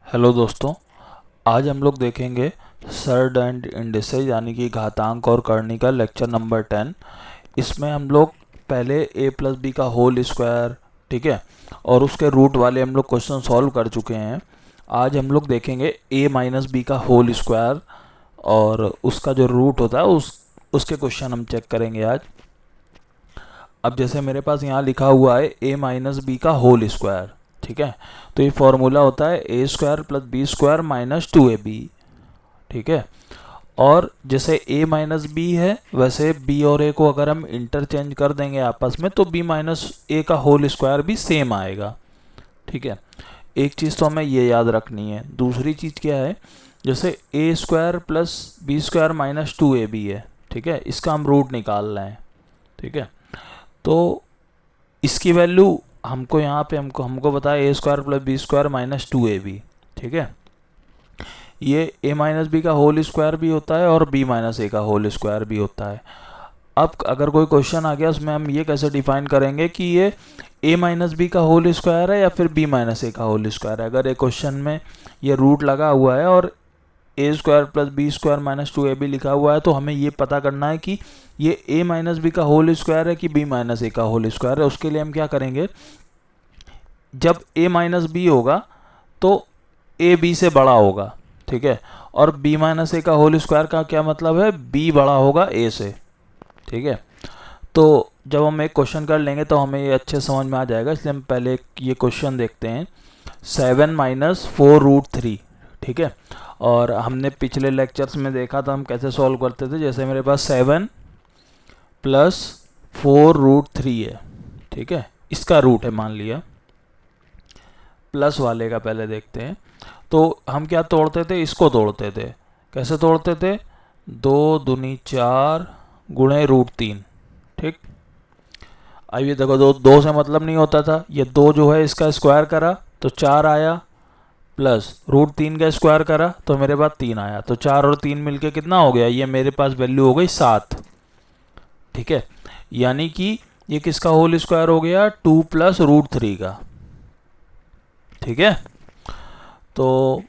Hello दोस्तों, आज हम लोग देखेंगे सर्ड एंड इंडिसेज यानी कि घातांक और करनी का लेक्चर नंबर 10। इसमें हम लोग पहले a प्लस बी का होल स्क्वायर, ठीक है, और उसके रूट वाले हम लोग क्वेश्चन सॉल्व कर चुके हैं। आज हम लोग देखेंगे a माइनस बी का होल स्क्वायर और उसका जो रूट होता है उसके क्वेश्चन हम चेक करेंगे आज। अब जैसे मेरे पास यहाँ लिखा हुआ है a माइनस बी का होल स्क्वायर, ठीक है, तो ये फॉर्मूला होता है A square plus B square minus 2ab, ठीक है। और जैसे a माइनस बी है वैसे b और a को अगर हम इंटरचेंज कर देंगे आपस में तो b माइनस ए का होल स्क्वायर भी सेम आएगा, ठीक है। एक चीज़ तो हमें ये याद रखनी है। दूसरी चीज़ क्या है, जैसे a square plus B square minus 2ab है, ठीक है, इसका हम रूट निकाल रहे हैं, ठीक है। तो इसकी वैल्यू हमको यहाँ पे हमको बताया A square plus B square minus 2ab, ठीक है। ये a माइनस बी का होल स्क्वायर भी होता है और b माइनस ए का होल स्क्वायर भी होता है। अब अगर कोई क्वेश्चन आ गया उसमें हम ये कैसे डिफाइन करेंगे कि ये a माइनस बी का होल स्क्वायर है या फिर b माइनस ए का होल स्क्वायर है। अगर एक क्वेश्चन में ये रूट लगा हुआ है और A square plus B square minus 2ab लिखा हुआ है तो हमें ये पता करना है कि ये a माइनस बी का होल स्क्वायर है कि b माइनस ए का होल स्क्वायर है। उसके लिए हम क्या करेंगे, जब a माइनस बी होगा तो a b से बड़ा होगा, ठीक है, और b माइनस ए का होल स्क्वायर का क्या मतलब है, b बड़ा होगा a से, ठीक है। तो जब हम एक क्वेश्चन कर लेंगे तो हमें ये अच्छे समझ में आ जाएगा, इसलिए हम पहले ये क्वेश्चन देखते हैं। 7 माइनस 4√3, ठीक है, और हमने पिछले लेक्चर्स में देखा था हम कैसे सॉल्व करते थे। जैसे मेरे पास 7 प्लस 4√3 है, ठीक है, इसका रूट है मान लिया। प्लस वाले का पहले देखते हैं। तो हम क्या तोड़ते थे, इसको तोड़ते थे। कैसे तोड़ते थे, 2 दूनी 4 गुणे √3, ठीक। अब ये देखो, दो से मतलब नहीं होता था, ये 2 जो है इसका स्क्वायर करा तो 4 आया, प्लस √3 का स्क्वायर करा तो मेरे पास 3 आया, तो 4 और 3 मिलके कितना हो गया, ये मेरे पास वैल्यू हो गई 7, ठीक है। यानी कि ये किसका होल स्क्वायर हो गया, 2 प्लस √3 का, ठीक है। तो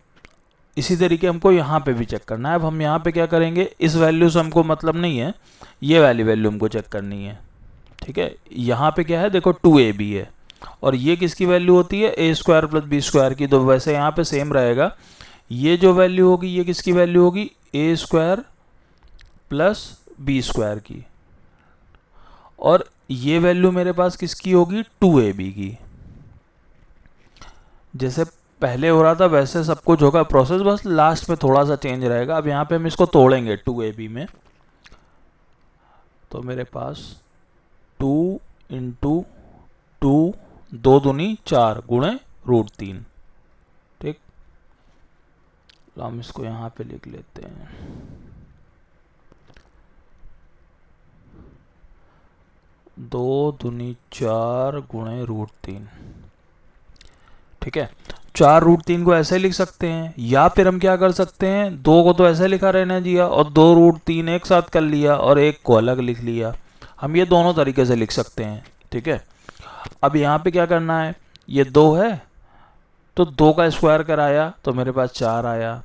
इसी तरीके हमको यहाँ पे भी चेक करना है। अब हम यहाँ पे क्या करेंगे, इस वैल्यू से हमको मतलब नहीं है, ये वाली वैल्यू हमको चेक करनी है, ठीक है। यहाँ पे क्या है, देखो 2ab है और ये किसकी वैल्यू होती है, A square plus B square की। तो वैसे यहाँ पे सेम रहेगा, ये जो वैल्यू होगी ये किसकी वैल्यू होगी, ए स्क्वायर प्लस बी स्क्वायर की, और ये वैल्यू मेरे पास किसकी होगी, 2ab की। जैसे पहले हो रहा था वैसे सब कुछ होगा प्रोसेस, बस लास्ट में थोड़ा सा चेंज रहेगा। अब यहाँ पे हम इसको तोड़ेंगे 2ab में, तो मेरे पास 2 इंटू 2 2 दूनी 4 गुणे √3, ठीक। तो हम इसको यहाँ पे लिख लेते हैं, 2 दूनी 4 गुणे √3, ठीक है। 4√3 को ऐसे लिख सकते हैं, या फिर हम क्या कर सकते हैं, 2 को तो ऐसे लिखा रहना दिया और 2√3 एक साथ कर लिया और एक को अलग लिख लिया। हम ये दोनों तरीके से लिख सकते हैं, ठीक है। अब यहाँ पे क्या करना है, ये 2 है तो 2 का स्क्वायर कराया तो मेरे पास 4 आया,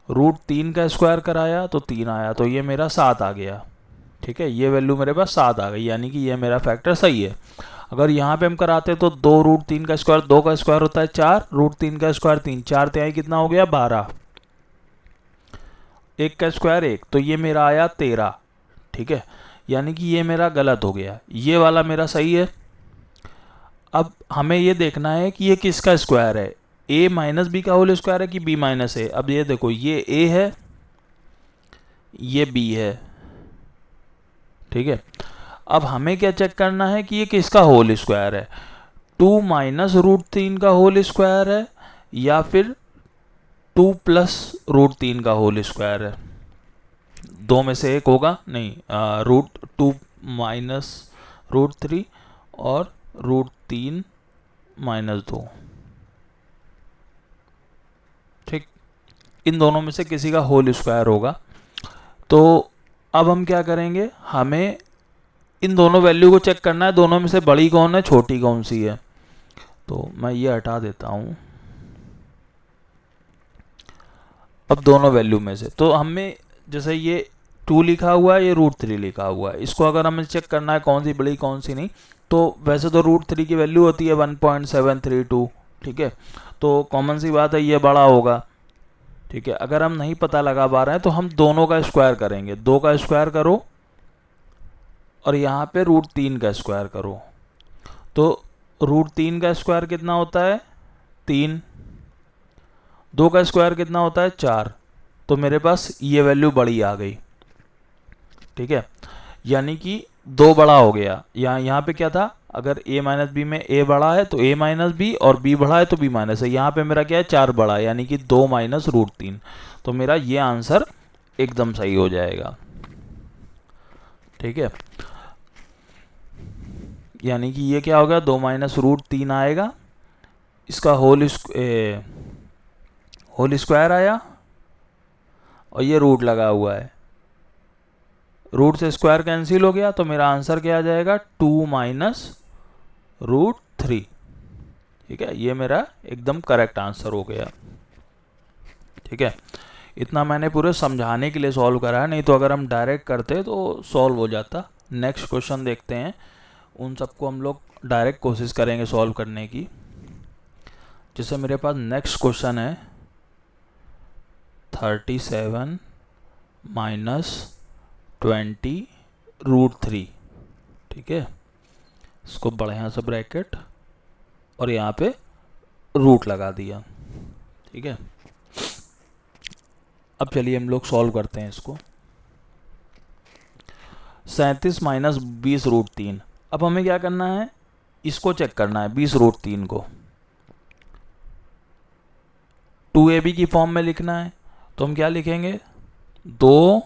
√3 का स्क्वायर कराया तो 3 आया, तो ये मेरा 7 आ गया, ठीक है। ये वैल्यू मेरे पास 7 आ गई, यानी कि ये मेरा फैक्टर सही है। अगर यहाँ पे हम कराते तो 2√3 का स्क्वायर, 2 का स्क्वायर होता है 4, √3 का स्क्वायर 3, 4 तिहाई कितना हो गया 12, 1 का स्क्वायर 1, तो ये मेरा आया 13, ठीक है। यानी कि ये मेरा गलत हो गया, ये वाला मेरा सही है। अब हमें ये देखना है कि ये किसका स्क्वायर है, a माइनस बी का होल स्क्वायर है कि b माइनस ए। अब ये देखो, ये a है ये b है, ठीक है। अब हमें क्या चेक करना है कि ये किसका होल स्क्वायर है, 2 माइनस √3 का होल स्क्वायर है या फिर 2 प्लस √3 का होल स्क्वायर है। दो में से एक होगा, नहीं, √2 माइनस √3 और √3 माइनस 2, ठीक। इन दोनों में से किसी का होल स्क्वायर होगा। तो अब हम क्या करेंगे, हमें इन दोनों वैल्यू को चेक करना है, दोनों में से बड़ी कौन है छोटी कौन सी है। तो मैं ये हटा देता हूँ, अब दोनों वैल्यू में से तो हमें जैसे ये 2 लिखा हुआ है, ये √3 लिखा हुआ है, इसको अगर हमें चेक करना है कौन सी बड़ी कौन सी नहीं, तो वैसे तो √3 की वैल्यू होती है 1.732, ठीक है, तो कॉमन सी बात है ये बड़ा होगा, ठीक है। अगर हम नहीं पता लगा पा रहे हैं तो हम दोनों का स्क्वायर करेंगे, 2 का स्क्वायर करो और यहाँ पे √3 का स्क्वायर करो, तो √3 का स्क्वायर कितना होता है 3, 2 का स्क्वायर कितना होता है 4, तो मेरे पास ये वैल्यू बड़ी आ गई, ठीक है, यानी कि 2 बड़ा हो गया। यहाँ पे क्या था, अगर a माइनस बी में a बड़ा है तो a माइनस बी और b बड़ा है तो b माइनस है, यहाँ पे मेरा क्या है 4 बड़ा है, यानी कि 2 माइनस √3, तो मेरा ये आंसर एकदम सही हो जाएगा, ठीक है। यानी कि ये क्या होगा 2 माइनस √3 आएगा, इसका होल स्क्वायर आया और ये रूट लगा हुआ है, रूट से स्क्वायर कैंसिल हो गया, तो मेरा आंसर क्या आ जाएगा 2 माइनस √3, ठीक है, ये मेरा एकदम करेक्ट आंसर हो गया, ठीक है। इतना मैंने पूरे समझाने के लिए सॉल्व करा है, नहीं तो अगर हम डायरेक्ट करते तो सॉल्व हो जाता। नेक्स्ट क्वेश्चन देखते हैं, उन सबको हम लोग डायरेक्ट कोशिश करेंगे सॉल्व करने की। जैसे मेरे पास नेक्स्ट क्वेश्चन है 37 माइनस 20 √3, ठीक है, इसको बढ़िया से ब्रैकेट और यहाँ पे रूट लगा दिया, ठीक है। अब चलिए हम लोग सॉल्व करते हैं इसको। 37 माइनस 20 √3, अब हमें क्या करना है, इसको चेक करना है 20 √3 को 2ab की फॉर्म में लिखना है, तो हम क्या लिखेंगे 2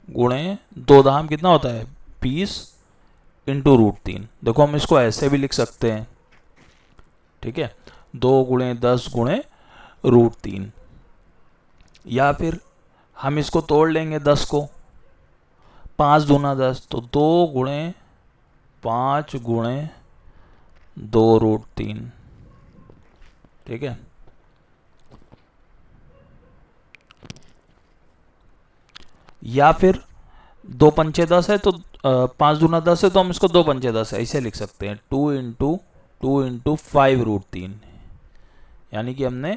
गुणे 2 दाम कितना होता है 20 इंटू √3, देखो हम इसको ऐसे भी लिख सकते हैं, ठीक है, 2 गुणे 10 गुणे √3, या फिर हम इसको तोड़ लेंगे 10 को, 5 दूना 10, तो 2 गुणे 5 गुणे 2 √3, ठीक है। या फिर 2 पंचे 10 है तो 5 दूना 10 है, तो हम इसको 2 पंचे 10 है ऐसे लिख सकते हैं 2 इंटू 5 √3, यानी कि हमने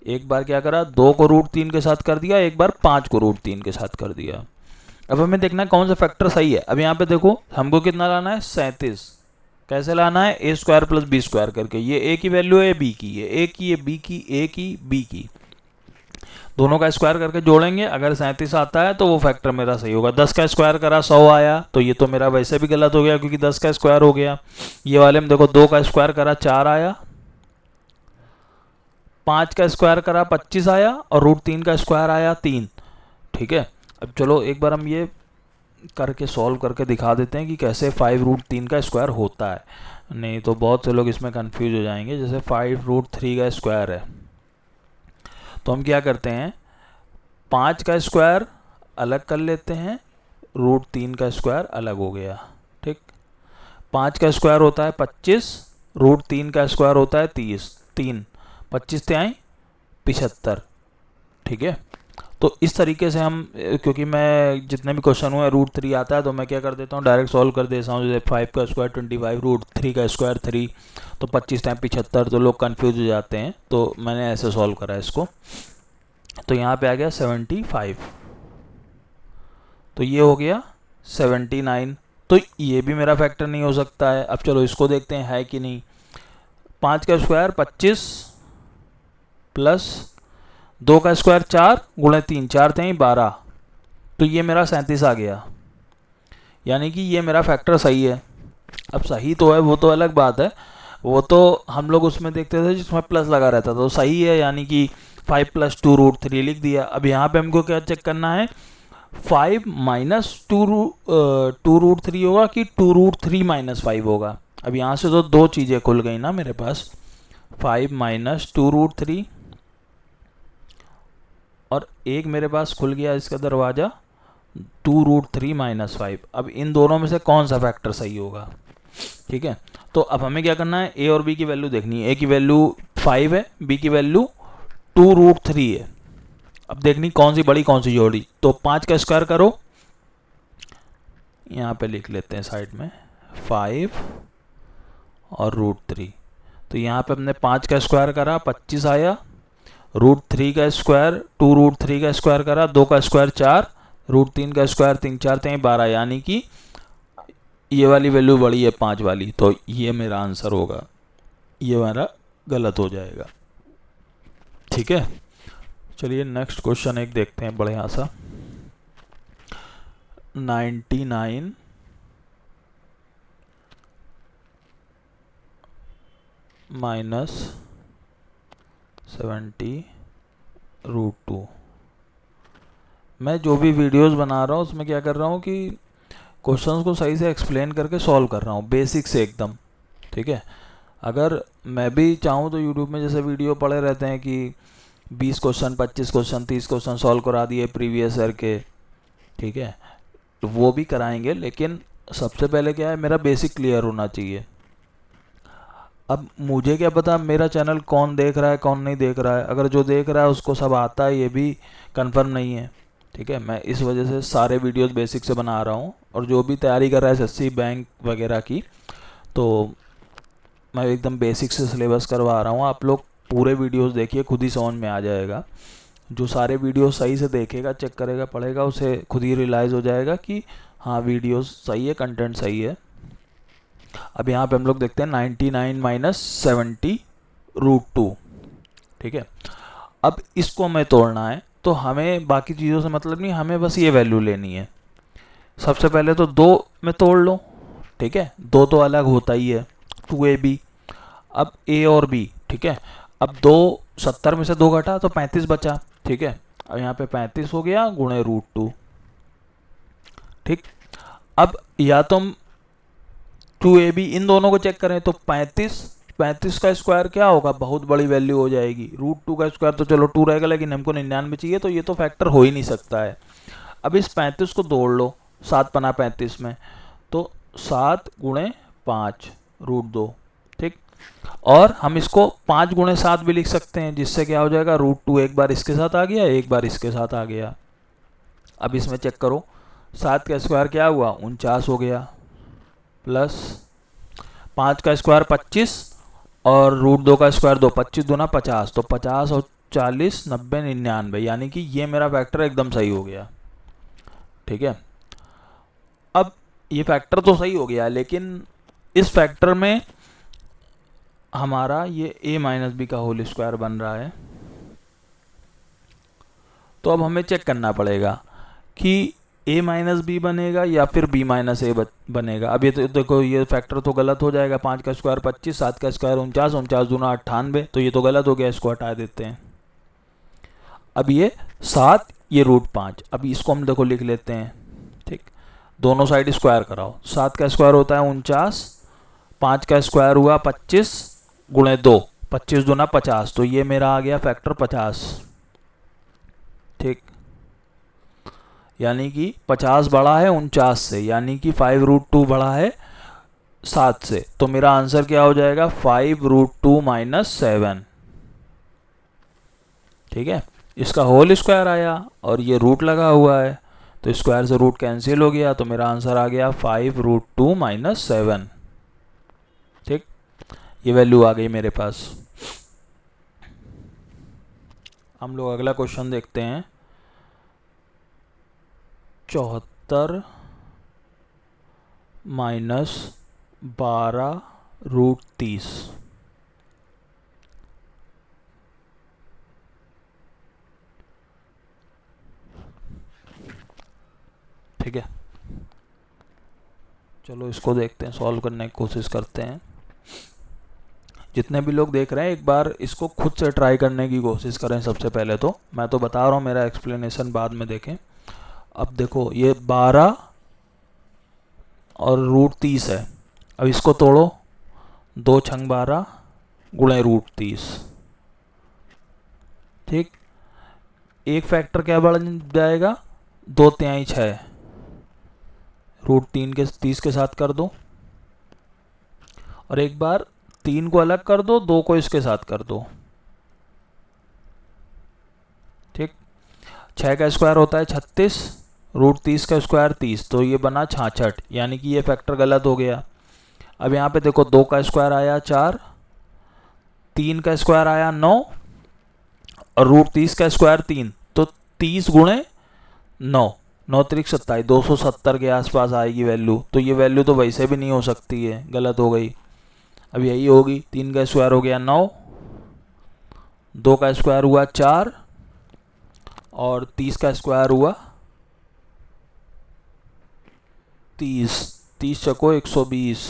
एक बार क्या करा 2 को √3 के साथ कर दिया, एक बार 5 को √3 के साथ कर दिया। अब हमें देखना है कौन सा फैक्टर सही है। अब यहाँ पे देखो हमको कितना लाना है 37, कैसे लाना है a square plus b square करके, ये a की वैल्यू है b की, ये a की, ये b की, a की b की, दोनों का स्क्वायर करके जोड़ेंगे, अगर 37 आता है तो वो फैक्टर मेरा सही होगा। 10 का स्क्वायर करा 100 आया, तो ये तो मेरा वैसे भी गलत हो गया क्योंकि 10 का स्क्वायर हो गया। ये वाले में देखो 2 का स्क्वायर करा 4 आया, 5 का स्क्वायर करा 25 आया और √3 का स्क्वायर आया 3, ठीक है। अब चलो एक बार हम ये करके सॉल्व करके दिखा देते हैं कि कैसे 5 √3 का स्क्वायर होता है, नहीं तो बहुत से लोग इसमें कंफ्यूज हो जाएंगे। जैसे 5 √3 का स्क्वायर है, तो हम क्या करते हैं 5 का स्क्वायर अलग कर लेते हैं, √3 का स्क्वायर अलग हो गया, ठीक। 5 का स्क्वायर होता है 25, √3 का स्क्वायर होता है 30, 3 25 तिहाई 75, ठीक है। तो इस तरीके से हम, क्योंकि मैं जितने भी क्वेश्चन हुए √3 आता है तो मैं क्या कर देता हूँ डायरेक्ट सॉल्व कर देता हूँ। जैसे 5 का स्क्वायर 25, √3 का स्क्वायर 3, तो 25 टाइम 75, तो लोग कंफ्यूज हो जाते हैं, तो मैंने ऐसे सॉल्व करा इसको। तो यहाँ पे आ गया 75, तो ये हो गया 79, तो ये भी मेरा फैक्टर नहीं हो सकता है। अब चलो इसको देखते हैं है कि नहीं। 5 का स्क्वायर 25 प्लस 2 का स्क्वायर 4 गुणे 3, 4 थे 12, तो ये मेरा 37 आ गया, यानी कि ये मेरा फैक्टर सही है। अब सही तो है वो तो अलग बात है, वो तो हम लोग उसमें देखते थे जिसमें प्लस लगा रहता था, तो सही है, यानी कि 5 + 2 √3 लिख दिया। अब यहाँ पे हमको क्या चेक करना है 5 माइनस 2 √3 होगा कि 2 √3 - 5 होगा। अब यहाँ से तो 2 चीज़ें खुल गई ना मेरे पास, 5 माइनस 2 √3 और एक मेरे पास खुल गया इसका दरवाज़ा 2 √3 - 5। अब इन दोनों में से कौन सा फैक्टर सही होगा, ठीक है। तो अब हमें क्या करना है a और b की वैल्यू देखनी है। a की वैल्यू 5 है, b की वैल्यू 2 √3 है। अब देखनी कौन सी बड़ी कौन सी जोड़ी, तो 5 का स्क्वायर करो, यहाँ पे लिख लेते हैं साइड में 5 और √3। तो यहाँ पे हमने 5 का स्क्वायर करा 25 आया, √3 का स्क्वायर 2√3 का स्क्वायर करा, 2 का स्क्वायर 4, √3 का स्क्वायर 3 4 3 12, यानी कि ये वाली वैल्यू बड़ी है 5 वाली, तो ये मेरा आंसर होगा, ये मेरा गलत हो जाएगा। ठीक है, चलिए नेक्स्ट क्वेश्चन एक देखते हैं बढ़िया सा। 99 माइनस 70 √2। मैं जो भी वीडियोस बना रहा हूँ उसमें क्या कर रहा हूँ कि क्वेश्चंस को सही से एक्सप्लेन करके सॉल्व कर रहा हूँ, बेसिक से एकदम। ठीक है, अगर मैं भी चाहूँ तो यूट्यूब में जैसे वीडियो पड़े रहते हैं कि 20 क्वेश्चन 25 क्वेश्चन 30 क्वेश्चन सॉल्व करा दिए प्रीवियस ईयर के, ठीक है, तो वो भी कराएंगे, लेकिन सबसे पहले क्या है, मेरा बेसिक क्लियर होना चाहिए। अब मुझे क्या पता मेरा चैनल कौन देख रहा है कौन नहीं देख रहा है, अगर जो देख रहा है उसको सब आता है ये भी कंफर्म नहीं है। ठीक है, मैं इस वजह से सारे वीडियोस बेसिक से बना रहा हूँ, और जो भी तैयारी कर रहा है एसएससी बैंक वगैरह की, तो मैं एकदम बेसिक से सिलेबस करवा रहा हूँ। आप लोग पूरे वीडियोस देखिए, खुद ही समझ में आ जाएगा। जो सारे वीडियो सही से देखेगा, चेक करेगा, पढ़ेगा, उसे खुद ही रियलाइज़ हो जाएगा कि हाँ वीडियोस सही है, कंटेंट सही है। अब यहाँ पे हम लोग देखते हैं 99 माइनस 70 √2। ठीक है, अब इसको हमें तोड़ना है, तो हमें बाकी चीज़ों से मतलब नहीं, हमें बस ये वैल्यू लेनी है। सबसे पहले तो 2 में तोड़ लो। ठीक है, 2 तो अलग होता ही है, 2ab। अब a और b, ठीक है, अब 70 में से 2 घटा तो 35 बचा। ठीक है, अब यहाँ पे 35 हो गया गुणे √2। ठीक, अब या तो हम 2ab इन दोनों को चेक करें तो 35 का स्क्वायर क्या होगा, बहुत बड़ी वैल्यू हो जाएगी। √2 का स्क्वायर तो चलो 2 रहेगा, लेकिन हमको 99 चाहिए, तो ये तो फैक्टर हो ही नहीं सकता है। अब इस 35 को तोड़ लो, 7 पना 35 में, तो 7 गुणे 5 √2। ठीक, और हम इसको 5 गुणे 7 भी लिख सकते हैं, जिससे क्या हो जाएगा, √2 एक बार इसके साथ आ गया, एक बार इसके साथ आ गया। अब इसमें चेक करो, 7 का स्क्वायर क्या हुआ, 49 हो गया, प्लस 5 का स्क्वायर 25 और √2 का स्क्वायर 2, 25 दूना 50, तो 50 और 40 90 99, यानी कि ये मेरा फैक्टर एकदम सही हो गया। ठीक है, अब ये फैक्टर तो सही हो गया, लेकिन इस फैक्टर में हमारा ये a माइनस बी का होल स्क्वायर बन रहा है। तो अब हमें चेक करना पड़ेगा कि a माइनस बी बनेगा या फिर b माइनस ए बनेगा। अब ये तो देखो, ये फैक्टर तो गलत हो जाएगा, 5 का स्क्वायर 25, 7 का स्क्वायर 49, 49 दूना 98, तो ये तो गलत हो गया, इसको हटा देते हैं। अब ये 7, ये √5, अब इसको हम देखो लिख लेते हैं। ठीक, दोनों साइड स्क्वायर कराओ, 7 का स्क्वायर होता है 49, 5 का स्क्वायर हुआ 25 गुणे 2, 25 दूना 50, तो ये मेरा आ गया फैक्टर 50। ठीक, यानी कि 50 बड़ा है 49 से, यानी कि 5√2 बड़ा है 7 से, तो मेरा आंसर क्या हो जाएगा, 5√2 माइनस 7। ठीक है, इसका होल स्क्वायर आया और ये रूट लगा हुआ है, तो स्क्वायर से रूट कैंसिल हो गया, तो मेरा आंसर आ गया 5√2 माइनस 7। ठीक, ये वैल्यू आ गई मेरे पास। हम लोग अगला क्वेश्चन देखते हैं, 74 माइनस 12 √30। ठीक है, चलो इसको देखते हैं, सॉल्व करने की कोशिश करते हैं। जितने भी लोग देख रहे हैं, एक बार इसको खुद से ट्राई करने की कोशिश करें। सबसे पहले तो मैं तो बता रहा हूँ, मेरा एक्सप्लेनेशन बाद में देखें। अब देखो, ये 12 और √30 है, अब इसको तोड़ो, 2 छंग 12 गुणे √30। ठीक, एक फैक्टर क्या बढ़ जाएगा, 2 तिहाई 6, √3 के 30 के साथ कर दो, और एक बार 3 को अलग कर दो, 2 को इसके साथ कर दो। ठीक, 6 का स्क्वायर होता है 36, रूट 30 का स्क्वायर 30, तो ये बना 66, यानी कि ये फैक्टर गलत हो गया। अब यहाँ पे देखो 2 का स्क्वायर आया 4, 3 का स्क्वायर आया 9 और रूट 30 का स्क्वायर 3, तो 30 गुणे 9, 9 त्रिक 27, 270 के आसपास आएगी वैल्यू। तो ये वैल्यू तो वैसे भी नहीं हो सकती है, गलत हो गई। अब यही होगी, 3 का स्क्वायर हो गया 9, 2 का स्क्वायर हुआ 4 और 30 का स्क्वायर हुआ 30, 30 चको 120,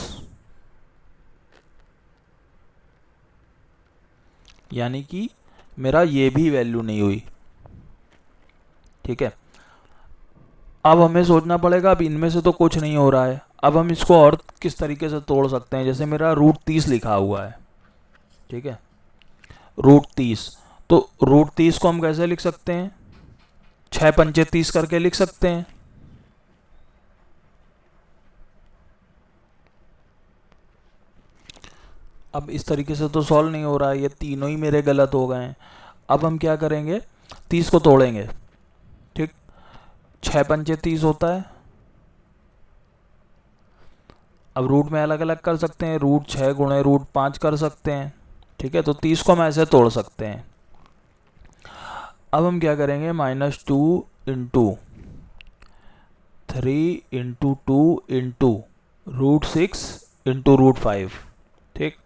यानी कि मेरा ये भी वैल्यू नहीं हुई। ठीक है, अब हमें सोचना पड़ेगा, अब इनमें से तो कुछ नहीं हो रहा है, अब हम इसको और किस तरीके से तोड़ सकते हैं। जैसे मेरा रूट 30 लिखा हुआ है, ठीक है, रूट 30, तो रूट 30 को हम कैसे लिख सकते हैं, 6 पंचे 30 करके लिख सकते हैं। अब इस तरीके से तो सॉल्व नहीं हो रहा है, ये तीनों ही मेरे गलत हो गए हैं। अब हम क्या करेंगे, 30 को तोड़ेंगे। ठीक, 6 पंचे 30 होता है। अब रूट में अलग अलग कर सकते हैं, रूट 6 गुणे रूट 5 कर सकते हैं। ठीक है, तो 30 को हम ऐसे तोड़ सकते हैं। अब हम क्या करेंगे, -2 into 3 into 2 into root 6 into root 5। ठीक,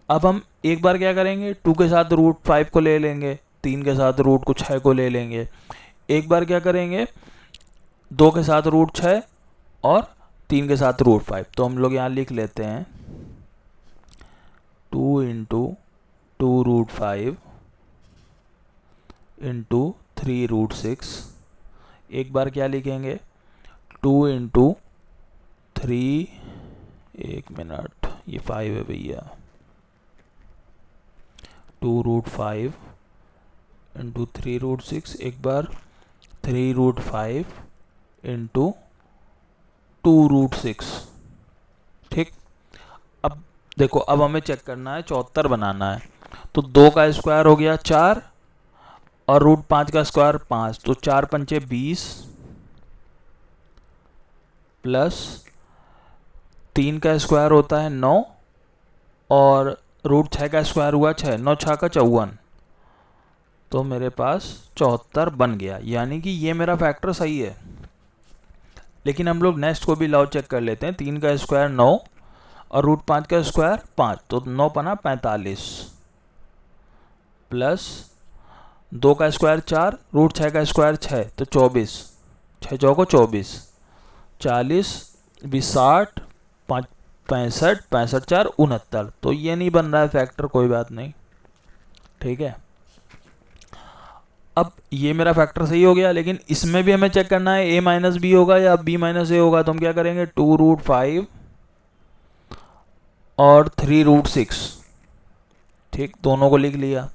अब हम एक बार क्या करेंगे, 2 के साथ रूट 5 को ले लेंगे, 3 के साथ रूट 6 को ले लेंगे। एक बार क्या करेंगे, 2 के साथ रूट 6 और 3 के साथ रूट 5। तो हम लोग यहाँ लिख लेते हैं 2 इंटू 2 रूट 5 इंटू 3 रूट 6। एक बार क्या लिखेंगे, 2 इंटू 3, 1 मिनट, ये 5 है भैया, 2 रूट 5 इंटू 3 रूट 6, एक बार 3 रूट 5 इंटू 2 रूट 6। ठीक, अब देखो, अब हमें चेक करना है, 74 बनाना है। तो 2 का स्क्वायर हो गया 4 और रूट 5 का स्क्वायर 5, तो 4 पंचे 20 प्लस 3 का स्क्वायर होता है 9 और रूट 6 का स्क्वायर हुआ 6, 9 6 का 54, तो मेरे पास 74 बन गया। यानी कि ये मेरा फैक्टर सही है। लेकिन हम लोग नेक्स्ट को भी लॉ चेक कर लेते हैं। 3 का स्क्वायर 9 और रूट 5 का स्क्वायर 5, तो 9 पना 45 प्लस 2 का स्क्वायर 4, रूट 6 का स्क्वायर 6, तो 24, 6 चौको 24, 40 20 60, 5 65, 65 4 69, तो ये नहीं बन रहा है फैक्टर, कोई बात नहीं। ठीक है, अब ये मेरा फैक्टर सही हो गया, लेकिन इसमें भी हमें चेक करना है a माइनस बी होगा या b माइनस ए होगा। तो हम क्या करेंगे, 2 रूट 5 और 3 रूट 6। ठीक, दोनों को लिख लिया।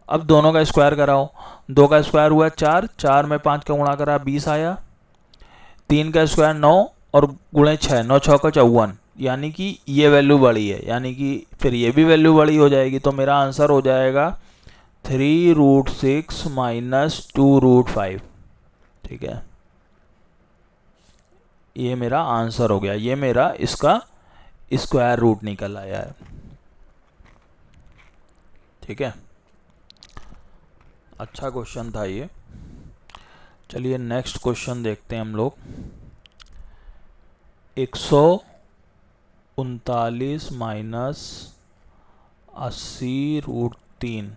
अब दोनों का स्क्वायर कराओ, 2 का स्क्वायर हुआ 4, 4 में 5 का गुणा करा 20 आया, 3 का स्क्वायर 9 और गुणे 6, 9 6 का 54, यानी कि ये वैल्यू बड़ी है, यानी कि फिर ये भी वैल्यू बड़ी हो जाएगी। तो मेरा आंसर हो जाएगा 3 रूट 6 माइनस 2 रूट 5। ठीक है, ये मेरा आंसर हो गया, ये मेरा इसका स्क्वायर रूट निकल आया है। ठीक है, अच्छा क्वेश्चन था ये। चलिए नेक्स्ट क्वेश्चन देखते हैं हम लोग। 139 माइनस 80 रूट 3।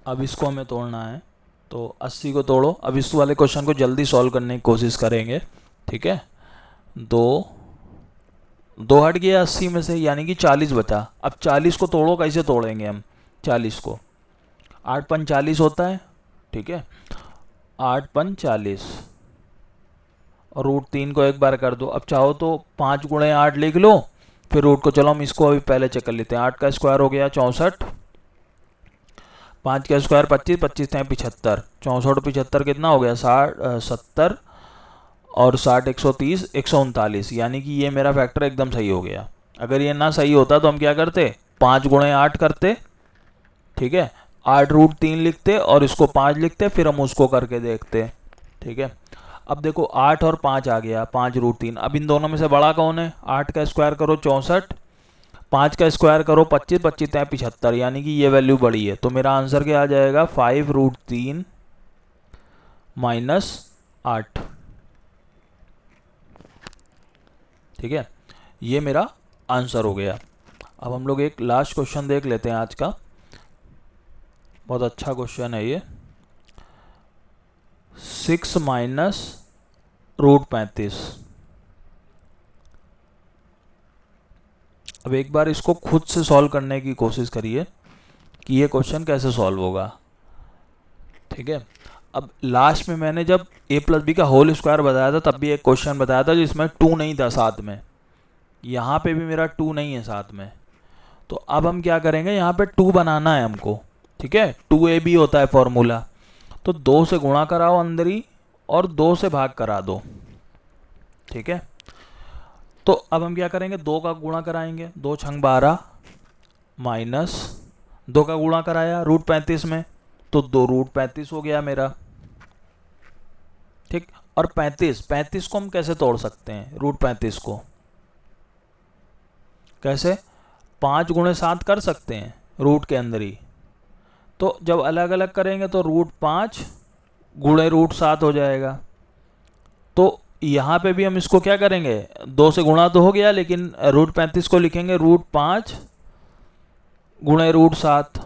अब इसको हमें तोड़ना है, तो 80 को तोड़ो। अब इस वाले क्वेश्चन को जल्दी सॉल्व करने की कोशिश करेंगे। ठीक है, 2 हट गया 80 में से, यानी कि 40 बचा। अब 40 को तोड़ो, कैसे तोड़ेंगे हम 40 को, 8 पंच 40 होता है। ठीक है, 8 पंच 40 और रूट 3 को एक बार कर दो। अब चाहो तो 5 गुणे 8 लिख लो, फिर रूट को, चलो हम इसको अभी पहले चेक कर लेते हैं। 8 का स्क्वायर हो गया 64 5 का स्क्वायर 25, 25 है 75, 64 75 कितना हो गया 60 70 और 60 130 139, यानी कि ये मेरा फैक्टर एकदम सही हो गया। अगर ये ना सही होता तो हम क्या करते, 5 गुणे 8 करते, ठीक है, 8√3 लिखते और इसको 5 लिखते, फिर हम उसको करके देखते, ठीक है। अब देखो 8 और 5 आ गया, 5√3। अब इन दोनों में से बड़ा कौन है, 8 का स्क्वायर करो 64, 5 का स्क्वायर करो 25, 25 है 75, यानी कि ये वैल्यू बड़ी है। तो मेरा आंसर क्या आ जाएगा, 5√3 - 8, ठीक है, ये मेरा आंसर हो गया। अब हम लोग एक लास्ट क्वेश्चन देख लेते हैं आज का, बहुत अच्छा क्वेश्चन है ये। 6 - √35। अब एक बार इसको खुद से सॉल्व करने की कोशिश करिए कि ये क्वेश्चन कैसे सॉल्व होगा, ठीक है। अब लास्ट में मैंने जब a + b का होल स्क्वायर बताया था तब भी एक क्वेश्चन बताया था जिसमें 2 नहीं था साथ में, यहाँ पे भी मेरा 2 नहीं है साथ में। तो अब हम क्या करेंगे, यहाँ पे 2 बनाना है हमको, ठीक है, 2ab होता है फॉर्मूला। तो 2 से गुणा कराओ अंदर ही और 2 से भाग करा दो, ठीक है। तो अब हम क्या करेंगे, 2 का गुणा कराएंगे, 2 छंग 12 माइनस 2 का गुणा कराया √35 में, तो 2√35 हो गया मेरा, ठीक। और 35 को हम कैसे तोड़ सकते हैं, √35 को कैसे, 5 गुणे 7 कर सकते हैं रूट के अंदर ही। तो जब अलग अलग करेंगे तो √5 गुणे √7 हो जाएगा। तो यहाँ पे भी हम इसको क्या करेंगे, 2 से गुणा तो हो गया, लेकिन √35 को लिखेंगे √5 गुणे √7,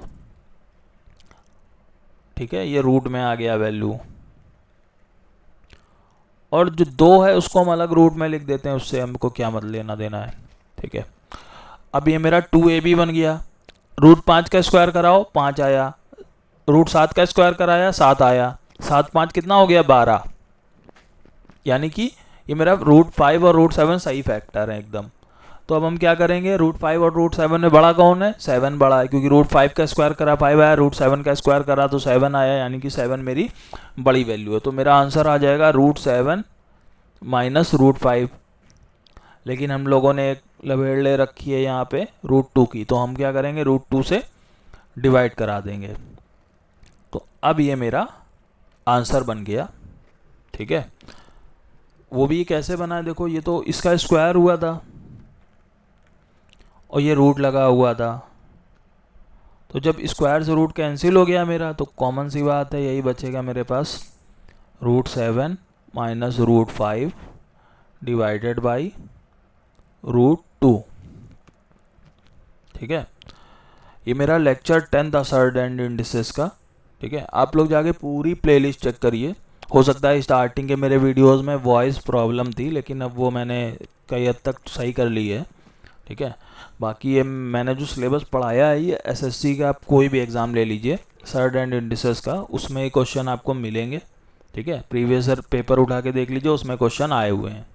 ठीक है, ये रूट में आ गया वैल्यू। और जो 2 है उसको हम अलग रूट में लिख देते हैं, उससे हमको क्या मतलब लेना देना है, ठीक है। अब ये मेरा 2ab बन गया, √5 का स्क्वायर कराओ 5 आया, √7 का स्क्वायर कराया 7 आया, 7 5 कितना हो गया 12, यानी कि ये मेरा √5 और √7 सही फैक्टर है एकदम। तो अब हम क्या करेंगे, √5 और √7 में बड़ा कौन है, 7 बड़ा है, क्योंकि √5 का स्क्वायर करा 5 आया, √7 का स्क्वायर करा तो 7 आया, यानी कि 7 मेरी बड़ी वैल्यू है। तो मेरा आंसर आ जाएगा √7 - √5। लेकिन हम लोगों ने एक लपेड़ ले रखी है यहाँ पे √2 की, तो हम क्या करेंगे, √2 से डिवाइड करा देंगे। तो अब ये मेरा आंसर बन गया, ठीक है। वो भी कैसे बना है, देखो ये तो इसका स्क्वायर हुआ था और ये रूट लगा हुआ था, तो जब स्क्वायर से रूट कैंसिल हो गया मेरा, तो कॉमन सी बात है यही बचेगा मेरे पास, √7 - √5 डिवाइडेड बाई √2, ठीक है। ये मेरा लेक्चर 10 था सर्ड एंड इंडिसेस का, ठीक है। आप लोग जाके पूरी प्लेलिस्ट चेक करिए, हो सकता है स्टार्टिंग के मेरे वीडियोस में वॉइस प्रॉब्लम थी, लेकिन अब वो मैंने कई हद तक सही कर ली है, ठीक है। बाकी ये मैंने जो सिलेबस पढ़ाया है ये एसएससी का, आप कोई भी एग्ज़ाम ले लीजिए सर्ड एंड इंडिसेस का, उसमें क्वेश्चन आपको मिलेंगे, ठीक है। प्रीवियस ईयर पेपर उठा के देख लीजिए, उसमें क्वेश्चन आए हुए हैं।